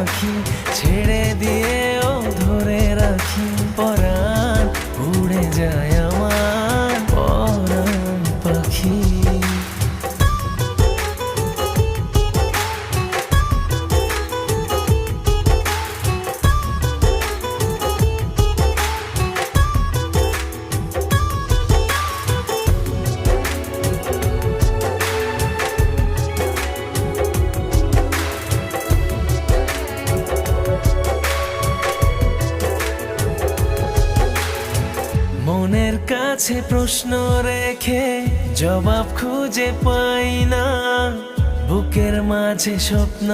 পাখি ছেড়ে দিয়েও ধরে রাখি পরাণ উড়ে যায় আমার পরাণ পাখি। মনের কাছে প্রশ্ন রেখে জবাব খুঁজে পাই না, বুকের মাঝে স্বপ্ন